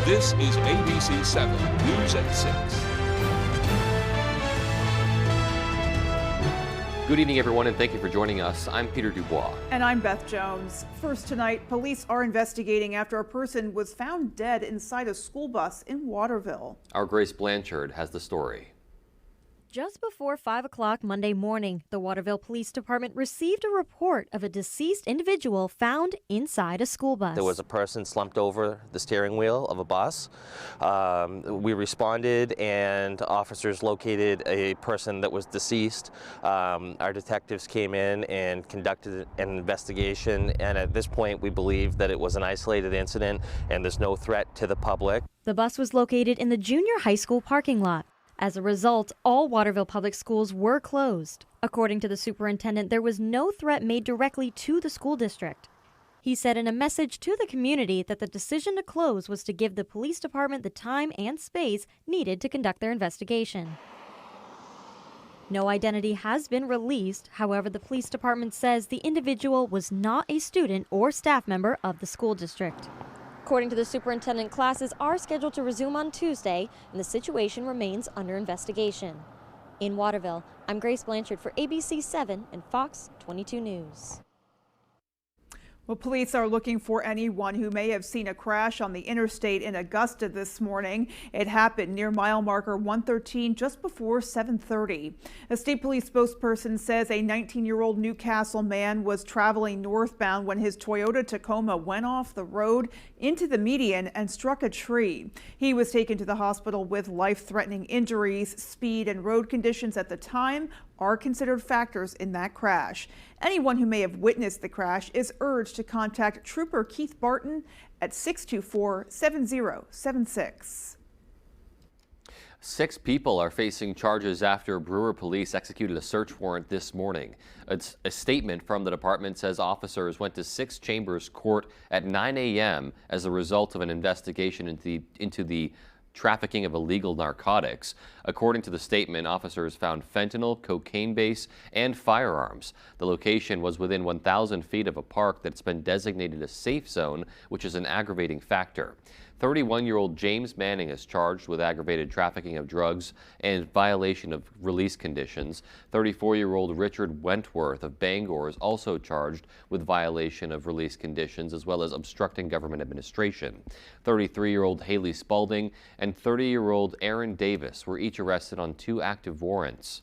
This is ABC 7 News at 6. Good evening, everyone, and thank you for joining us. I'm Peter Dubois. And I'm Beth Jones. First tonight, police are investigating after a person was found dead inside a school bus in Waterville. Our Grace Blanchard has the story. Just before 5 o'clock Monday morning, the Waterville Police Department received a report of a deceased individual found inside a school bus. There was a person slumped over the steering wheel of a bus. We responded and officers located a person that was deceased. Our detectives came in and conducted an investigation, and at this point we believe that it was an isolated incident and there's no threat to the public. The bus was located in the junior high school parking lot. As a result, all Waterville public schools were closed. According to the superintendent, there was no threat made directly to the school district. He said in a message to the community that the decision to close was to give the police department the time and space needed to conduct their investigation. No identity has been released. However, the police department says the individual was not a student or staff member of the school district. According to the superintendent, classes are scheduled to resume on Tuesday, and the situation remains under investigation. In Waterville, I'm Grace Blanchard for ABC 7 and Fox 22 News. Well, police are looking for anyone who may have seen a crash on the interstate in Augusta this morning. It happened near mile marker 113 just before 7:30. A state police spokesperson says a 19-year-old Newcastle man was traveling northbound when his Toyota Tacoma went off the road into the median and struck a tree. He was taken to the hospital with life-threatening injuries. Speed and road conditions at the time are considered factors in that crash. Anyone who may have witnessed the crash is urged to contact Trooper Keith Barton at 624-7076. 6 people are facing charges after Brewer police executed a search warrant this morning. A statement from the department says officers went to 6 Chambers Court at 9 a.m. as a result of an investigation into the trafficking of illegal narcotics. According to the statement, officers found fentanyl, cocaine base, and firearms. The location was within 1,000 feet of a park that's been designated a safe zone, which is an aggravating factor. 31-year-old James Manning is charged with aggravated trafficking of drugs and violation of release conditions. 34-year-old Richard Wentworth of Bangor is also charged with violation of release conditions as well as obstructing government administration. 33-year-old Haley Spalding and 30-year-old Aaron Davis were each arrested on 2 active warrants.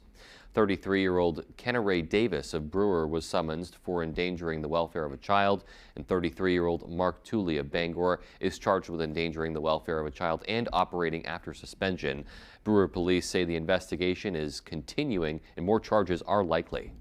33-year-old Kenneray Davis of Brewer was summoned for endangering the welfare of a child, and 33-year-old Mark Tooley of Bangor is charged with endangering the welfare of a child and operating after suspension. Brewer police say the investigation is continuing and more charges are likely.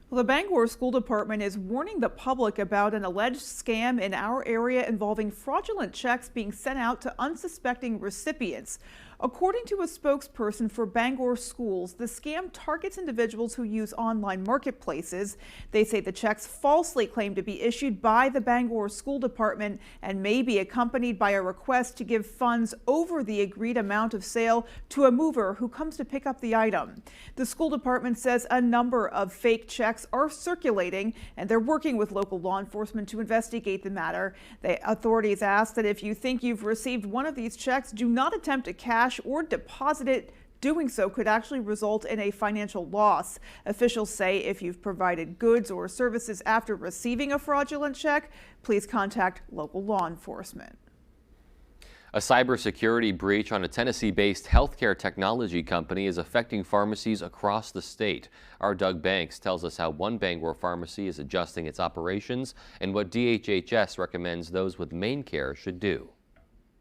Well, the Bangor School Department is warning the public about an alleged scam in our area involving fraudulent checks being sent out to unsuspecting recipients. According to a spokesperson for Bangor schools, the scam targets individuals who use online marketplaces. They say the checks falsely claim to be issued by the Bangor School Department and may be accompanied by a request to give funds over the agreed amount of sale to a mover who comes to pick up the item. The school department says a number of fake checks are circulating, and they're working with local law enforcement to investigate the matter. The authorities ask that if you think you've received one of these checks, do not attempt to cash or deposit it. Doing so could actually result in a financial loss. Officials say if you've provided goods or services after receiving a fraudulent check, please contact local law enforcement. A cybersecurity breach on a Tennessee-based healthcare technology company is affecting pharmacies across the state. Our Doug Banks tells us how one Bangor pharmacy is adjusting its operations and what DHHS recommends those with main care should do.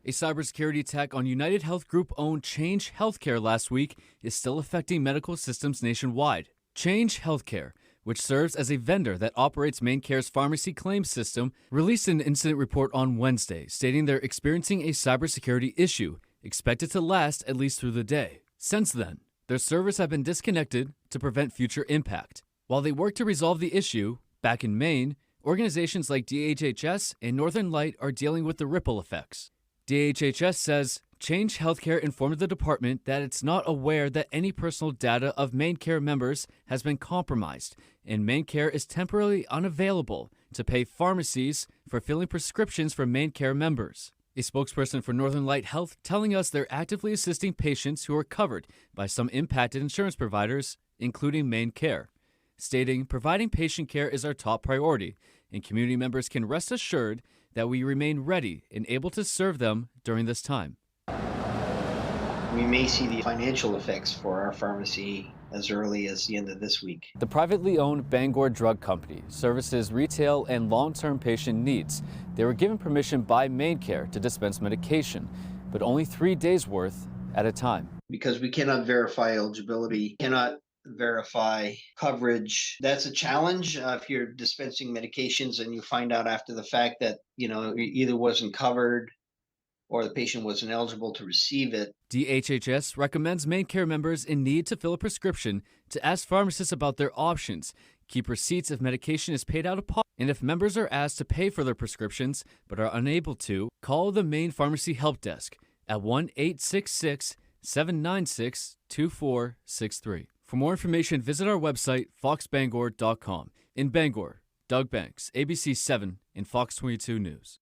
A cybersecurity attack on United Health Group-owned Change Healthcare last week is still affecting medical systems nationwide. Change Healthcare, which serves as a vendor that operates MaineCare's pharmacy claims system, released an incident report on Wednesday stating they're experiencing a cybersecurity issue expected to last at least through the day. Since then, their servers have been disconnected to prevent future impact. While they work to resolve the issue, back in Maine, organizations like DHHS and Northern Light are dealing with the ripple effects. DHHS says Change Healthcare informed the department that it's not aware that any personal data of MaineCare members has been compromised, and MaineCare is temporarily unavailable to pay pharmacies for filling prescriptions for MaineCare members. A spokesperson for Northern Light Health telling us they're actively assisting patients who are covered by some impacted insurance providers, including Maine Care, stating providing patient care is our top priority, and community members can rest assured that we remain ready and able to serve them during this time. We may see the financial effects for our pharmacy as early as the end of this week. The privately owned Bangor Drug Company services retail and long-term patient needs. They were given permission by Maine Care to dispense medication, but only 3 days worth at a time. Because we cannot verify eligibility, cannot verify coverage. That's a challenge if you're dispensing medications and you find out after the fact that, it either wasn't covered or the patient wasn't eligible to receive it. DHHS recommends Maine Care members in need to fill a prescription to ask pharmacists about their options, keep receipts if medication is paid out of pocket, and if members are asked to pay for their prescriptions but are unable to, call the Maine Pharmacy Help Desk at 1-866-796-2463. For more information, visit our website, foxbangor.com. In Bangor, Doug Banks, ABC 7 and Fox 22 News.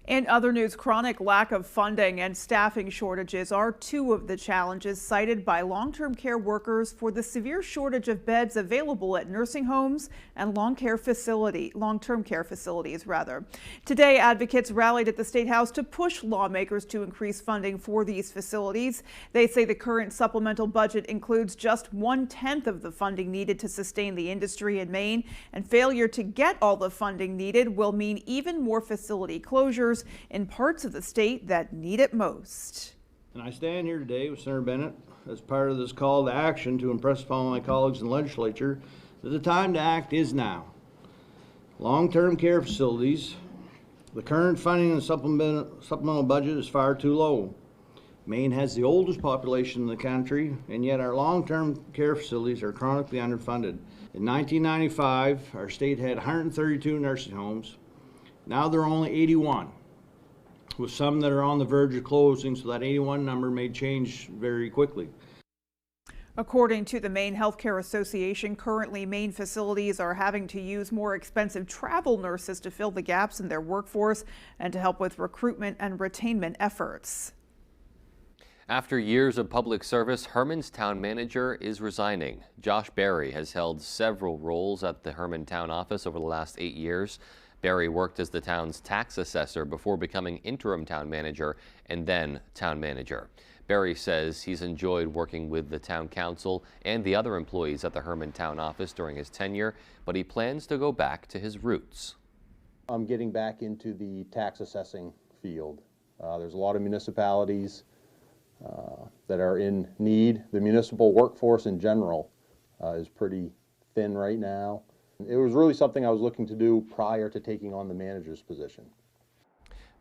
In other news, chronic lack of funding and staffing shortages are two of the challenges cited by long-term care workers for the severe shortage of beds available at nursing homes and long-term care facilities. Today, advocates rallied at the State House to push lawmakers to increase funding for these facilities. They say the current supplemental budget includes just 1/10 of the funding needed to sustain the industry in Maine, and failure to get all the funding needed will mean even more facility closures in parts of the state that need it most. And I stand here today with Senator Bennett as part of this call to action to impress upon my colleagues in the legislature that the time to act is now. Long-term care facilities, the current funding in the supplemental budget is far too low. Maine has the oldest population in the country, and yet our long-term care facilities are chronically underfunded. In 1995, our state had 132 nursing homes. Now there are only 81. With some that are on the verge of closing, so that 81 number may change very quickly. According to the Maine Healthcare Association, currently Maine facilities are having to use more expensive travel nurses to fill the gaps in their workforce and to help with recruitment and retainment efforts. After years of public service, Herman's town manager is resigning. Josh Berry has held several roles at the Herman town office over the last 8 years. Berry worked as the town's tax assessor before becoming interim town manager and then town manager. Berry says he's enjoyed working with the town council and the other employees at the Herman town office during his tenure, but he plans to go back to his roots. I'm getting back into the tax assessing field. There's a lot of municipalities that are in need. The municipal workforce in general is pretty thin right now. It was really something I was looking to do prior to taking on the manager's position.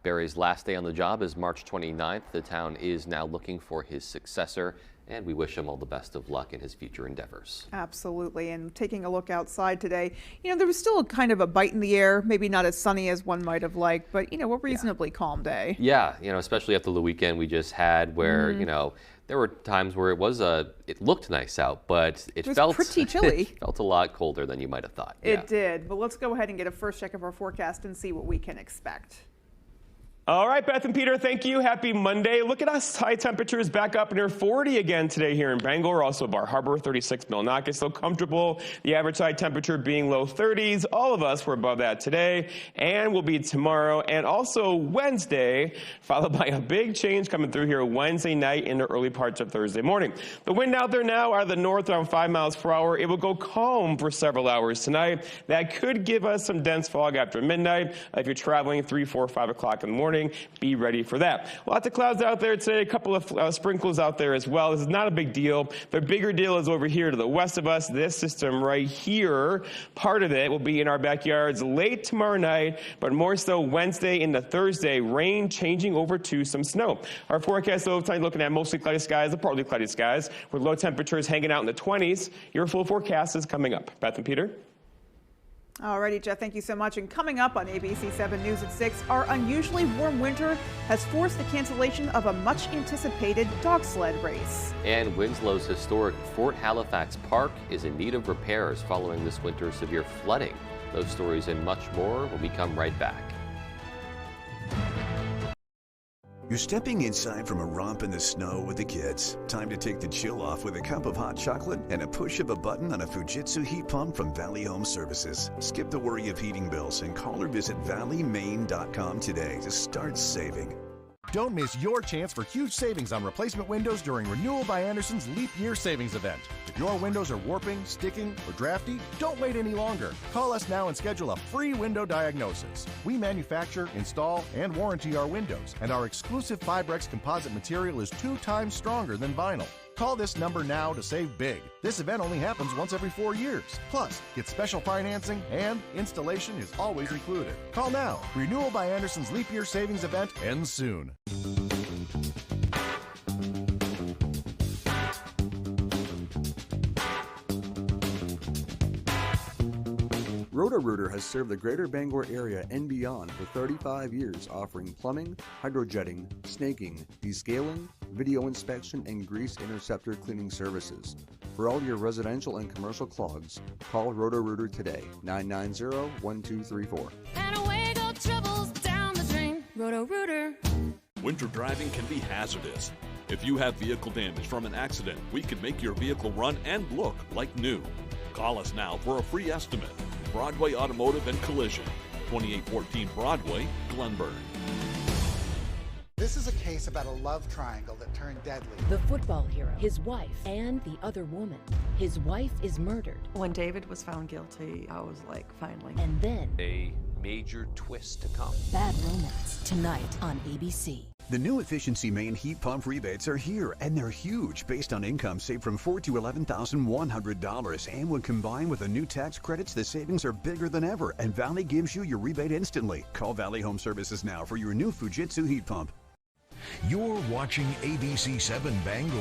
Berry's last day on the job is March 29th. The town is now looking for his successor, and we wish him all the best of luck in his future endeavors. Absolutely. And taking a look outside today, there was still kind of a bite in the air, maybe not as sunny as one might have liked, but, a reasonably calm day. Yeah, especially after the weekend we just had where, there were times where it looked nice out, but it felt pretty chilly. It felt a lot colder than you might have thought. It did. But let's go ahead and get a first check of our forecast and see what we can expect. All right, Beth and Peter, thank you. Happy Monday. Look at us. High temperatures back up near 40 again today here in Bangor. Also Bar Harbor, 36 Millinocket. Still comfortable. The average high temperature being low 30s. All of us were above that today and will be tomorrow and also Wednesday, followed by a big change coming through here Wednesday night into early parts of Thursday morning. The wind out there now out of the north around 5 miles per hour. It will go calm for several hours tonight. That could give us some dense fog after midnight. If you're traveling 3, 4, 5 o'clock in the morning, be ready for that. Lots of clouds out there today, a couple of sprinkles out there as well. This is not a big deal. The bigger deal is over here to the west of us. This system right here, part of it will be in our backyards late tomorrow night, but more so Wednesday into Thursday, rain changing over to some snow. Our forecast, though, tonight looking at mostly cloudy skies, partly cloudy skies, with low temperatures hanging out in the 20s. Your full forecast is coming up. Beth and Peter? Alrighty, Jeff, thank you so much. And coming up on ABC 7 News at 6, our unusually warm winter has forced the cancellation of a much-anticipated dog sled race. And Winslow's historic Fort Halifax Park is in need of repairs following this winter's severe flooding. Those stories and much more when we come right back. You're stepping inside from a romp in the snow with the kids. Time to take the chill off with a cup of hot chocolate and a push of a button on a Fujitsu heat pump from Valley Home Services. Skip the worry of heating bills and call or visit valleymaine.com today to start saving. Don't miss your chance for huge savings on replacement windows during Renewal by Andersen's Leap Year Savings Event. If your windows are warping, sticking, or drafty, don't wait any longer. Call us now and schedule a free window diagnosis. We manufacture, install, and warranty our windows, and our exclusive Fibrex composite material is 2 times stronger than vinyl. Call this number now to save big. This event only happens once every 4 years. Plus, get special financing and installation is always included. Call now. Renewal by Andersen's Leap Year Savings Event ends soon. Roto-Rooter has served the greater Bangor area and beyond for 35 years, offering plumbing, hydrojetting, snaking, descaling, video inspection, and grease interceptor cleaning services. For all your residential and commercial clogs, call Roto-Rooter today, 990-1234. And away go troubles down the drain. Roto-Rooter. Winter driving can be hazardous. If you have vehicle damage from an accident, we can make your vehicle run and look like new. Call us now for a free estimate. Broadway Automotive and Collision, 2814 Broadway, Glenburn. This is a case about a love triangle that turned deadly. The football hero, his wife, and the other woman. His wife is murdered. When David was found guilty, I was like, finally. And then a major twist to come. Bad Romance, tonight on ABC. The new Efficiency Main heat pump rebates are here, and they're huge. Based on income, save from $4,000 to $11,100. And when combined with the new tax credits, the savings are bigger than ever, and Valley gives you your rebate instantly. Call Valley Home Services now for your new Fujitsu heat pump. You're watching ABC 7 Bangor.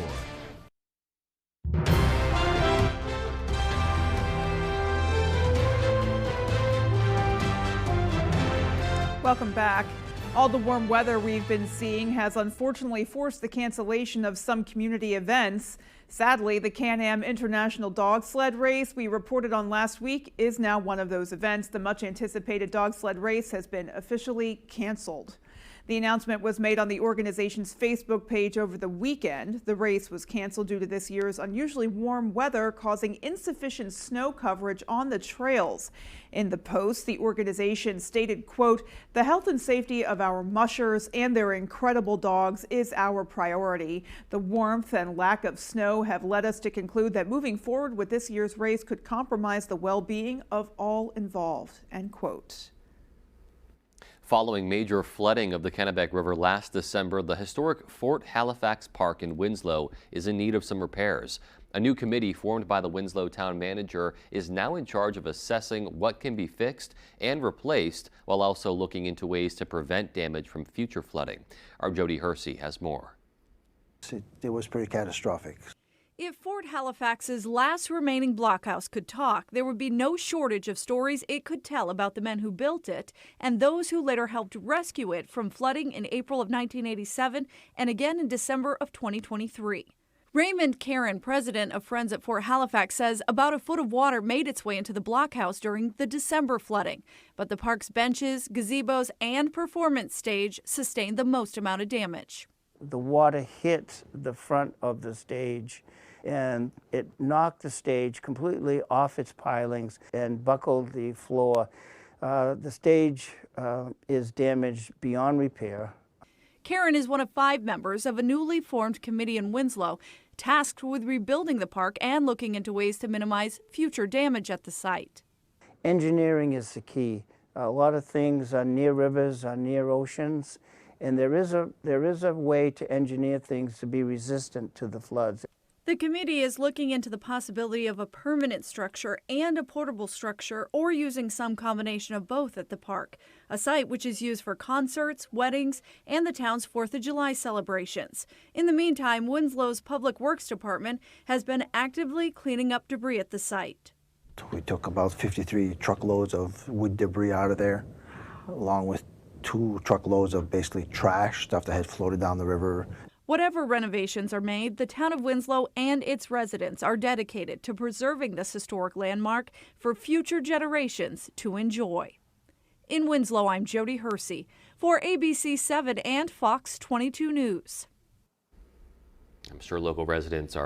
Welcome back. All the warm weather we've been seeing has unfortunately forced the cancellation of some community events. Sadly, the Can-Am International Dog Sled Race we reported on last week is now one of those events. The much anticipated dog sled race has been officially canceled. The announcement was made on the organization's Facebook page over the weekend. The race was canceled due to this year's unusually warm weather causing insufficient snow coverage on the trails. In the post, the organization stated, quote, "The health and safety of our mushers and their incredible dogs is our priority. The warmth and lack of snow have led us to conclude that moving forward with this year's race could compromise the well-being of all involved," end quote. Following major flooding of the Kennebec River last December, the historic Fort Halifax Park in Winslow is in need of some repairs. A new committee formed by the Winslow town manager is now in charge of assessing what can be fixed and replaced, while also looking into ways to prevent damage from future flooding. Our Jody Hersey has more. It was pretty catastrophic. If Fort Halifax's last remaining blockhouse could talk, there would be no shortage of stories it could tell about the men who built it and those who later helped rescue it from flooding in April of 1987 and again in December of 2023. Raymond Caron, president of Friends at Fort Halifax, says about a foot of water made its way into the blockhouse during the December flooding, but the park's benches, gazebos, and performance stage sustained the most amount of damage. The water hit the front of the stage and it knocked the stage completely off its pilings and buckled the floor. The stage is damaged beyond repair. Caron is one of 5 members of a newly formed committee in Winslow tasked with rebuilding the park and looking into ways to minimize future damage at the site. Engineering is the key. A lot of things are near rivers, are near oceans, and there is a way to engineer things to be resistant to the floods. The committee is looking into the possibility of a permanent structure and a portable structure, or using some combination of both at the park, a site which is used for concerts, weddings, and the town's 4th of July celebrations. In the meantime, Winslow's Public Works Department has been actively cleaning up debris at the site. We took about 53 truckloads of wood debris out of there, along with 2 truckloads of basically trash, stuff that had floated down the river. Whatever renovations are made, the town of Winslow and its residents are dedicated to preserving this historic landmark for future generations to enjoy. In Winslow, I'm Jody Hersey for ABC 7 and Fox 22 News. I'm sure local residents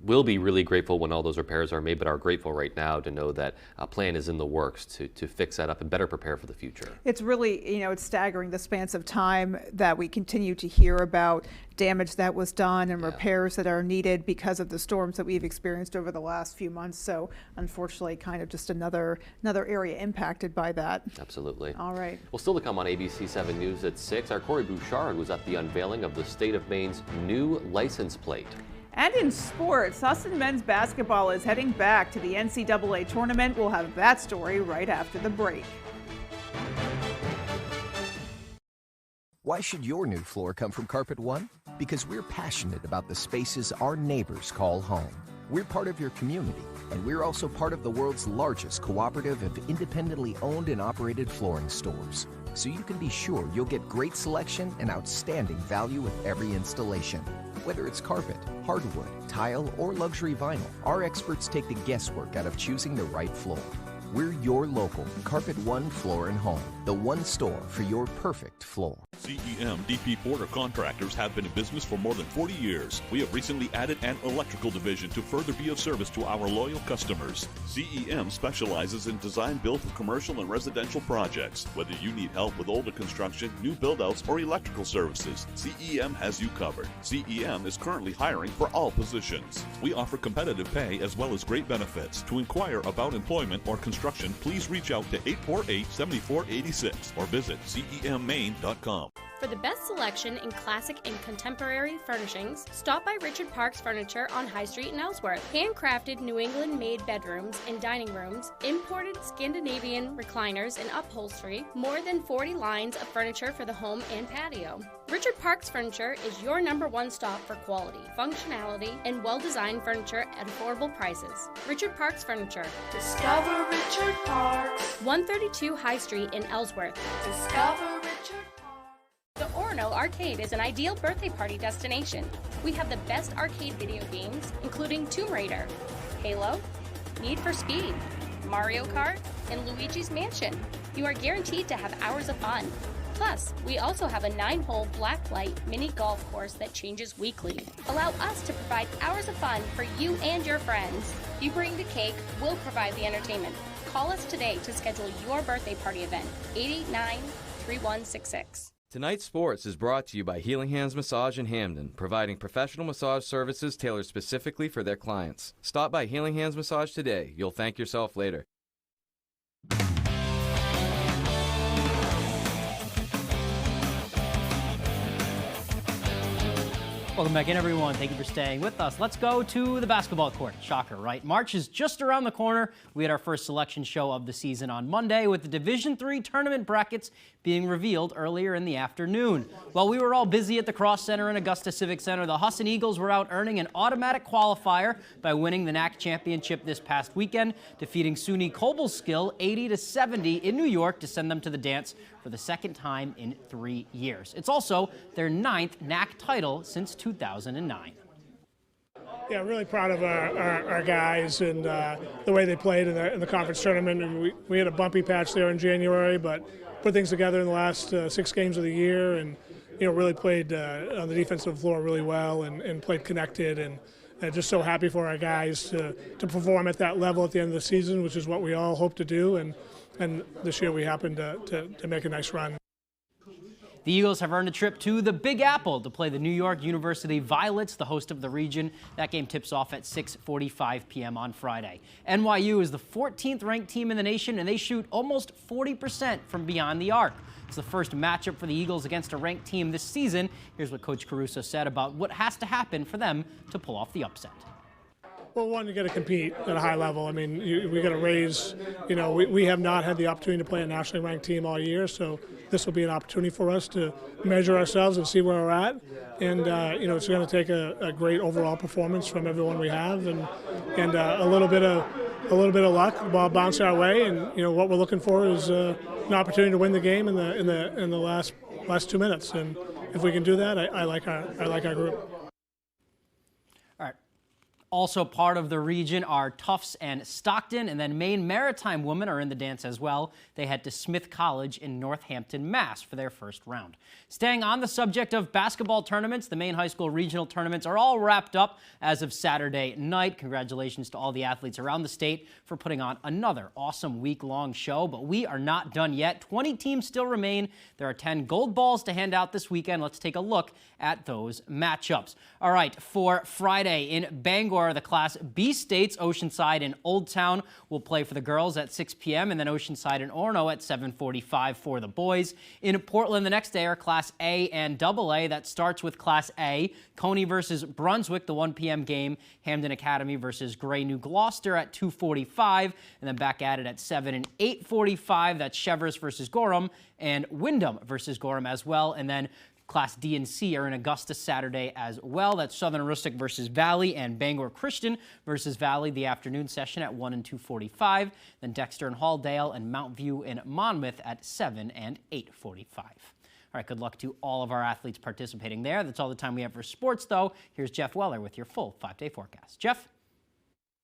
will be really grateful when all those repairs are made, but are grateful right now to know that a plan is in the works to fix that up and better prepare for the future. It's really, it's staggering the spans of time that we continue to hear about damage that was done and repairs that are needed because of the storms that we've experienced over the last few months. So unfortunately, kind of just another area impacted by that. Absolutely. All right. Well, still to come on ABC 7 News at 6, our Corey Bouchard was at the unveiling of the state of Maine's new license plate. And in sports, Sussex men's basketball is heading back to the NCAA tournament. We'll have that story right after the break. Why should your new floor come from Carpet One? Because we're passionate about the spaces our neighbors call home. We're part of your community, and we're also part of the world's largest cooperative of independently owned and operated flooring stores. So you can be sure you'll get great selection and outstanding value with every installation. Whether it's carpet, hardwood, tile, or luxury vinyl, our experts take the guesswork out of choosing the right floor. We're your local Carpet One Floor and Home, the one store for your perfect floor. CEM DP Porter Contractors have been in business for more than 40 years. We have recently added an electrical division to further be of service to our loyal customers. CEM specializes in design build for commercial and residential projects. Whether you need help with older construction, new build-outs, or electrical services, CEM has you covered. CEM is currently hiring for all positions. We offer competitive pay as well as great benefits. To inquire about employment or construction, please reach out to 848-7486 or visit CEMMaine.com. For the best selection in classic and contemporary furnishings, stop by Richard Parks Furniture on High Street in Ellsworth. Handcrafted New England-made bedrooms and dining rooms, imported Scandinavian recliners and upholstery, more than 40 lines of furniture for the home and patio. Richard Parks Furniture is your #1 stop for quality, functionality, and well-designed furniture at affordable prices. Richard Parks Furniture. Discover Richard Parks. 132 High Street in Ellsworth. Discover Richard. The Orono Arcade is an ideal birthday party destination. We have the best arcade video games, including Tomb Raider, Halo, Need for Speed, Mario Kart, and Luigi's Mansion. You are guaranteed to have hours of fun. Plus, we also have a 9-hole blacklight mini golf course that changes weekly. Allow us to provide hours of fun for you and your friends. You bring the cake, we'll provide the entertainment. Call us today to schedule your birthday party event, 889-3166. Tonight's Sports is brought to you by Healing Hands Massage in Hamden, providing professional massage services tailored specifically for their clients. Stop by Healing Hands Massage today. You'll thank yourself later. Welcome back in, everyone. Thank you for staying with us. Let's go to the basketball court. Shocker, right? March is just around the corner. We had our first selection show of the season on Monday with the Division III tournament brackets being revealed earlier in the afternoon. While we were all busy at the Cross Center and Augusta Civic Center, the Husson Eagles were out earning an automatic qualifier by winning the NAC championship this past weekend, defeating SUNY Cobleskill 80-70 in New York to send them to the dance for the second time in 3 years. It's also their 9th NAC title since 2009. Yeah, really proud of our guys and the way they played in the conference tournament. And we had a bumpy patch there in January, but put things together in the last 6 games of the year, and really played on the defensive floor really well and played connected, and just so happy for our guys to perform at that level at the end of the season, which is what we all hope to do. And this year we happened to make a nice run. The Eagles have earned a trip to the Big Apple to play the New York University Violets, the host of the region. That game tips off at 6:45 p.m. on Friday. NYU is the 14th ranked team in the nation, and they shoot almost 40% from beyond the arc. It's the first matchup for the Eagles against a ranked team this season. Here's what Coach Caruso said about what has to happen for them to pull off the upset. Well, one, you got to compete at a high level. I mean, we got to raise, we have not had the opportunity to play a nationally ranked team all year, so this will be an opportunity for us to measure ourselves and see where we're at. And, it's going to take a great overall performance from everyone we have, and a little bit of luck, the ball bounce our way, and, what we're looking for is an opportunity to win the game in the last 2 minutes. And if we can do that, I like our group. Also part of the region are Tufts and Stockton, and then Maine Maritime women are in the dance as well. They head to Smith College in Northampton, Mass for their first round. Staying on the subject of basketball tournaments, the Maine High School regional tournaments are all wrapped up as of Saturday night. Congratulations to all the athletes around the state for putting on another awesome week-long show, but we are not done yet. 20 teams still remain. There are 10 gold balls to hand out this weekend. Let's take a look at those matchups. All right, for Friday in Bangor, the Class B states, Oceanside and Old Town, will play for the girls at 6 p.m., and then Oceanside and Orono at 7:45 for the boys. In Portland, the next day are Class A and AA. That starts with Class A, Coney versus Brunswick, the 1 p.m. game. Hamden Academy versus Gray New Gloucester at 2:45, and then back at it at 7 and 8:45. That's Chevers versus Gorham, and Wyndham versus Gorham as well. And then Class D and C are in Augusta Saturday as well. That's Southern Rustic versus Valley, and Bangor Christian versus Valley, the afternoon session at 1 and 2:45. Then Dexter and Halldale and Mount View and Monmouth at 7 and 8:45. All right, good luck to all of our athletes participating there. That's all the time we have for sports, though. Here's Jeff Weller with your full 5-day forecast. Jeff?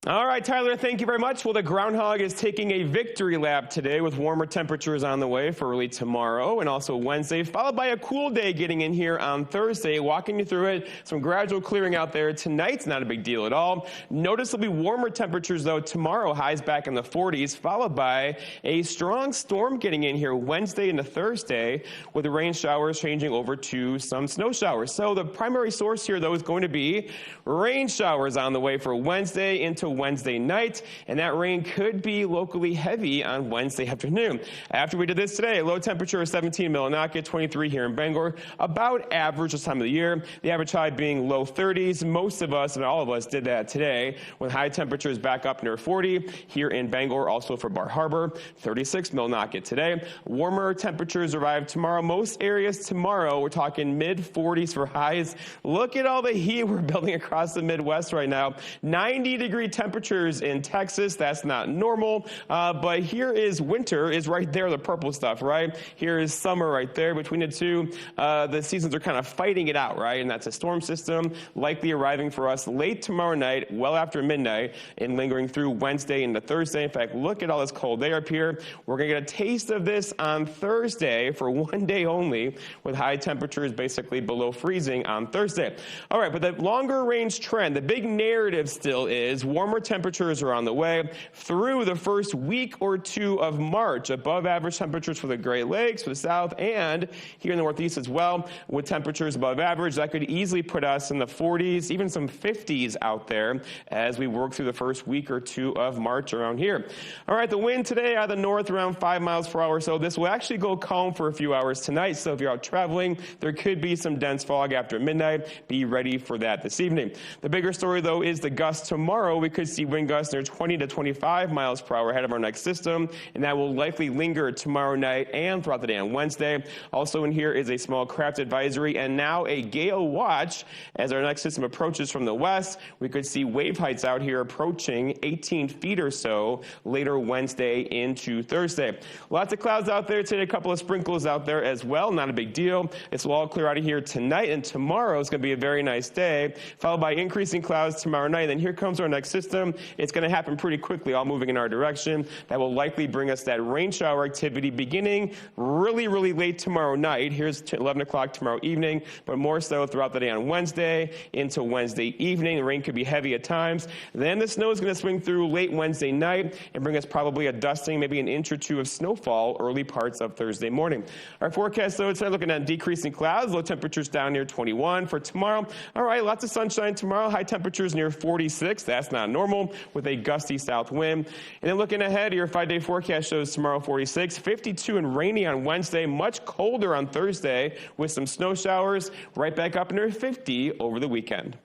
All right, Tyler, thank you very much. Well, the groundhog is taking a victory lap today with warmer temperatures on the way for early tomorrow and also Wednesday, followed by a cool day getting in here on Thursday. Walking you through it, some gradual clearing out there tonight's not a big deal at all. Noticeably warmer temperatures, though, tomorrow, highs back in the 40s, followed by a strong storm getting in here Wednesday into Thursday, with the rain showers changing over to some snow showers. So the primary source here, though, is going to be rain showers on the way for Wednesday into Wednesday night, and that rain could be locally heavy on Wednesday afternoon. After we did this today, low temperature of 17 in Millinocket, 23 here in Bangor, about average this time of the year. The average high being low 30s. Most of us and all of us did that today, with high temperatures back up near 40 here in Bangor, also for Bar Harbor, 36 Millinocket today. Warmer temperatures arrive tomorrow. Most areas tomorrow, we're talking mid 40s for highs. Look at all the heat we're building across the Midwest right now. 90-degree temperatures in Texas. That's not normal, but here is winter is right there, the purple stuff, right? Here is summer right there. Between the two, the seasons are kind of fighting it out, right? And that's a storm system likely arriving for us late tomorrow night, well after midnight, and lingering through Wednesday into Thursday. In fact, look at all this cold air up here. We're going to get a taste of this on Thursday for one day only, with high temperatures basically below freezing on Thursday. All right, but the longer range trend, the big narrative still is warmer temperatures are on the way through the first week or two of March. Above average temperatures for the Great Lakes, for the South, and here in the Northeast as well, with temperatures above average. That could easily put us in the 40s, even some 50s out there as we work through the first week or two of March around here. All right, the wind today out of the north around 5 miles per hour, so this will actually go calm for a few hours tonight. So if you're out traveling, there could be some dense fog after midnight. Be ready for that this evening. The bigger story, though, is the gusts tomorrow. We could see wind gusts near 20 to 25 miles per hour ahead of our next system, and that will likely linger tomorrow night and throughout the day on Wednesday. Also in here is a small craft advisory and now a gale watch. As our next system approaches from the west, we could see wave heights out here approaching 18 feet or so later Wednesday into Thursday. Lots of clouds out there today, a couple of sprinkles out there as well, not a big deal. This will all clear out of here tonight, and tomorrow is going to be a very nice day, followed by increasing clouds tomorrow night. Then here comes our next system. It's going to happen pretty quickly, all moving in our direction. That will likely bring us that rain shower activity beginning really, really late tomorrow night. Here's 11 o'clock tomorrow evening, but more so throughout the day on Wednesday into Wednesday evening. The rain could be heavy at times. Then the snow is going to swing through late Wednesday night and bring us probably a dusting, maybe an inch or two of snowfall early parts of Thursday morning. Our forecast, though, it's looking at decreasing clouds, low temperatures down near 21 for tomorrow. All right, lots of sunshine tomorrow, high temperatures near 46. That's not normal, with a gusty south wind. And then looking ahead, your 5-day forecast shows tomorrow 46, 52 and rainy on Wednesday, much colder on Thursday with some snow showers, right back up near 50 over the weekend.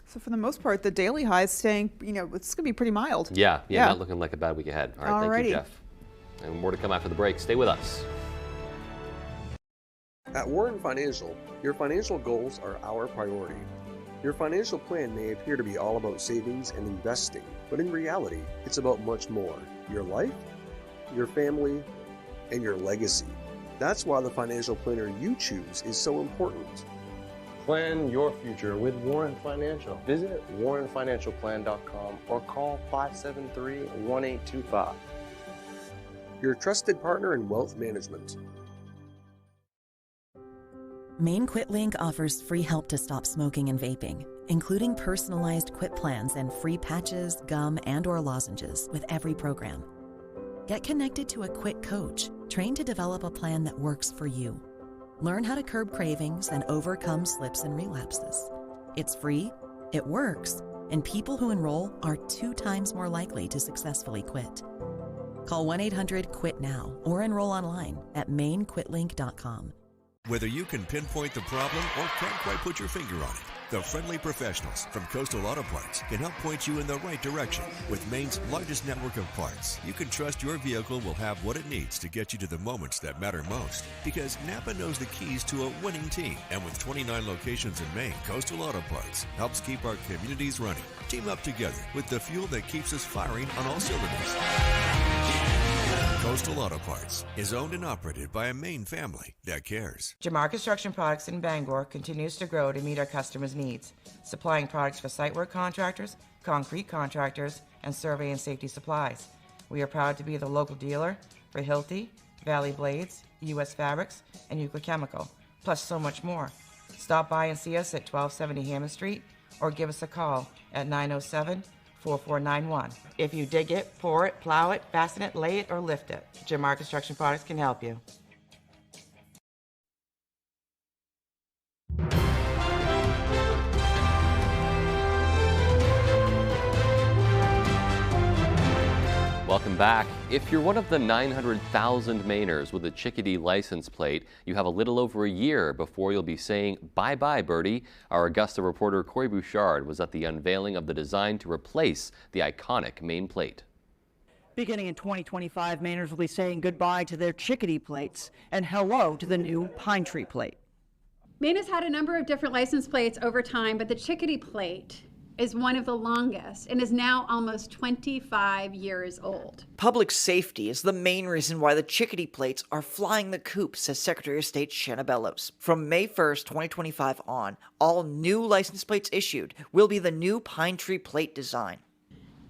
So for the most part, the daily high is staying, it's going to be pretty mild. Yeah, not looking like a bad week ahead. All right, Alrighty. Thank you, Jeff. And more to come after the break. Stay with us. At Warren Financial, your financial goals are our priority. Your financial plan may appear to be all about savings and investing, but in reality, it's about much more. Your life, your family, and your legacy. That's why the financial planner you choose is so important. Plan your future with Warren Financial. Visit warrenfinancialplan.com or call 573-1825. Your trusted partner in wealth management. Maine Quit Link offers free help to stop smoking and vaping, including personalized quit plans and free patches, gum, and/or lozenges with every program. Get connected to a quit coach, trained to develop a plan that works for you. Learn how to curb cravings and overcome slips and relapses. It's free, it works, and people who enroll are 2 times more likely to successfully quit. Call 1-800-QUIT-NOW or enroll online at mainequitlink.com. Whether you can pinpoint the problem or can't quite put your finger on it, the friendly professionals from Coastal Auto Parts can help point you in the right direction. With Maine's largest network of parts, you can trust your vehicle will have what it needs to get you to the moments that matter most. Because Napa knows the keys to a winning team. And with 29 locations in Maine, Coastal Auto Parts helps keep our communities running. Team up together with the fuel that keeps us firing on all cylinders. Coastal Auto Parts is owned and operated by a Maine family that cares. Jamar Construction Products in Bangor continues to grow to meet our customers' needs, supplying products for site work contractors, concrete contractors, and survey and safety supplies. We are proud to be the local dealer for Hilti, Valley Blades, U.S. Fabrics, and Euclid Chemical, plus so much more. Stop by and see us at 1270 Hammond Street or give us a call at 907-4491. If you dig it, pour it, plow it, fasten it, lay it, or lift it, Jamar Construction Products can help you. Welcome back. If you're one of the 900,000 Mainers with a Chickadee license plate, you have a little over a year before you'll be saying bye-bye, birdie. Our Augusta reporter Corey Bouchard was at the unveiling of the design to replace the iconic Maine plate. Beginning in 2025, Mainers will be saying goodbye to their Chickadee plates and hello to the new Pine Tree plate. Maine has had a number of different license plates over time, but the Chickadee plate is one of the longest and is now almost 25 years old. Public safety is the main reason why the Chickadee plates are flying the coop, says Secretary of State Shanna Bellows. From May 1st, 2025 on, all new license plates issued will be the new Pine Tree plate design.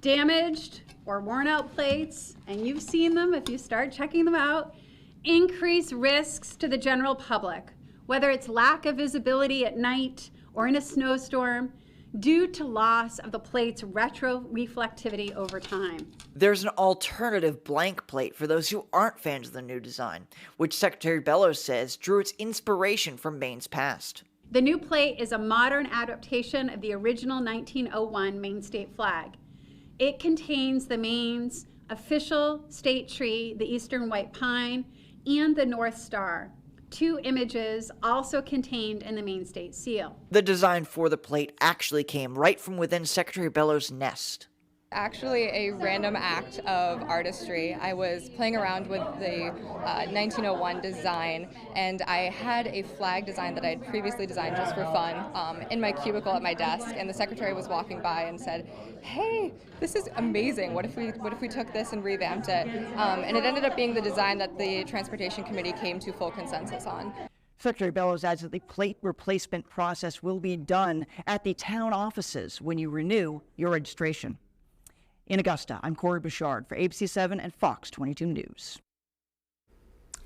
Damaged or worn out plates, and you've seen them if you start checking them out, increase risks to the general public, whether it's lack of visibility at night or in a snowstorm, due to loss of the plate's retroreflectivity over time. There's an alternative blank plate for those who aren't fans of the new design, which Secretary Bellows says drew its inspiration from Maine's past. The new plate is a modern adaptation of the original 1901 Maine state flag. It contains the Maine's official state tree, the eastern white pine, and the North Star, 2 images also contained in the Maine state seal. The design for the plate actually came right from within Secretary Bellows' nest. Actually a random act of artistry. I was playing around with the 1901 design, and I had a flag design that I had previously designed just for fun in my cubicle at my desk, and the secretary was walking by and said, "Hey, this is amazing. What if we took this and revamped it?" And it ended up being the design that the Transportation Committee came to full consensus on. Secretary Bellows adds that the plate replacement process will be done at the town offices when you renew your registration. In Augusta, I'm Corey Bouchard for ABC 7 and Fox 22 News.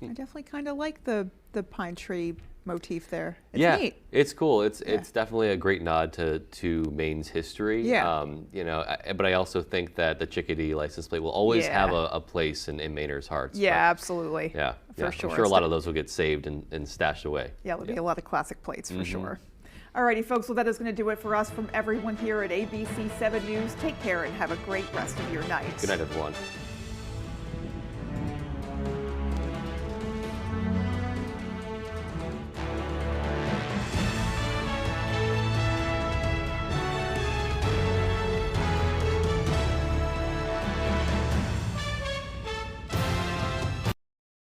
I definitely kind of like the pine tree motif there. It's neat. It's cool. It's definitely a great nod to Maine's history. Yeah. You know, but I also think that the Chickadee license plate will always have a place in Mainers' hearts. Yeah, but, absolutely. Yeah, for sure. I'm sure a lot of those will get saved and stashed away. Yeah, there'll be a lot of classic plates for sure. Alrighty, folks, well, that is going to do it for us from everyone here at ABC 7 News. Take care and have a great rest of your night. Good night, everyone.